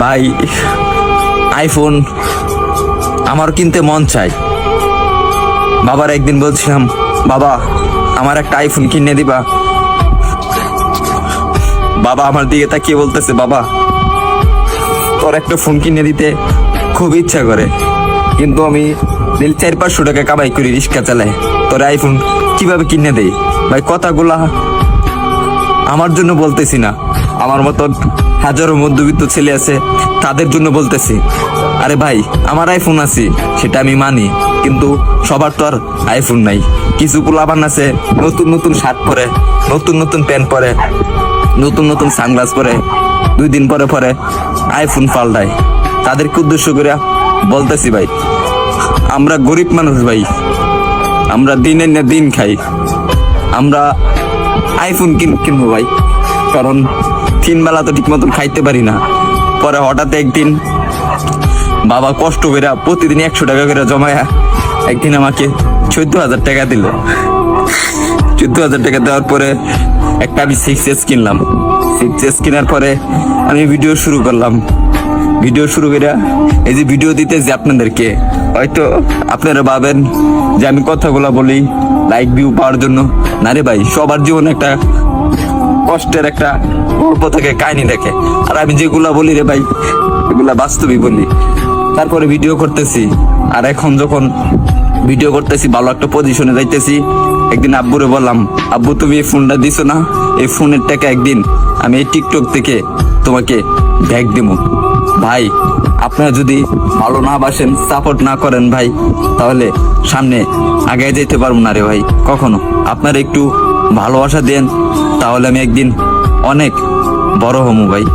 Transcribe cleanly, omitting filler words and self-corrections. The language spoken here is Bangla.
ভাই আইফোন আমার কিনতে মন চাই। বাবার একদিন বলছিলাম, বাবা আমার একটা আইফোন কিনে দিবা। বাবা আমার দিকে তাকিয়ে বলতেছে, বাবা তোর একটা ফোন কিনে দিতে খুব ইচ্ছা করে, কিন্তু আমি 400-500 টাকা কামাই করি, রিক্সা চালাই, তোর আইফোন কিভাবে কিনে দেই? ভাই কথাগুলা আমার জন্য বলতেছি না, আমার মতন হাজারো মধ্যবিত্ত ছেলে আছে তাদের জন্য বলতেছি। আরে ভাই আমার আইফোন আছে সেটা আমি মানি, কিন্তু সবার তো আর আইফোন নাই। কিছু পোলাপান আছে নতুন নতুন শার্ট পরে, নতুন নতুন প্যান্ট পরে, নতুন নতুন সানগ্লাস পরে, 2 দিন পরে পরে আইফোন পাল্টায়। তাদেরকে উদ্দেশ্য করে বলতেছি, ভাই আমরা গরিব মানুষ, ভাই আমরা দিনের না দিন খাই, আমরা আইফোন কিনবো ভাই, কারণ 3 বেলা তো ঠিক মতন খাইতে পারি না। পরে হঠাৎ একদিন বাবা কষ্ট করে প্রতিদিন 100 টাকা করে জমায়া একদিন আমাকে 14,000 টাকা দিল। 14,000 টাকা দেওয়ার পরে একটা আমি 6S কিনলাম। 6S কেনার পরে আমি ভিডিও শুরু করলাম। ভিডিও শুরু করে এই যে ভিডিও দিতে যে আপনাদেরকে, হয়তো আপনারা ভাবেন যে আমি কথাগুলা বলি লাইক ভিউ পাওয়ার জন্য। না রে ভাই, সবার জীবনে একটা কষ্টের একটা গল্প থাকে, কাহিনী থাকে, আর আমি যেগুলা বলি রে ভাই এগুলা বাস্তবই বলি। তারপরে ভিডিও করতেছি, আর এখন যখন ভিডিও করতেছি ভালো একটা পজিশনে যাইতেছি, একদিন আব্বুরে বললাম, আব্বু তুমি এই ফোনটা দিছো না, এই ফোনের টাকা একদিন আমি এই টিকটক থেকে তোমাকে ব্যাগ দিব। ভাই আপনারা যদি ভালো না বাসেন, সাপোর্ট না করেন ভাই, তাহলে সামনে আগে যেতে পারবো না রে ভাই কখনো। আপনারা একটু ভালোবাসা দেন, তাহলে আমি একদিন অনেক বড় হবো ভাই।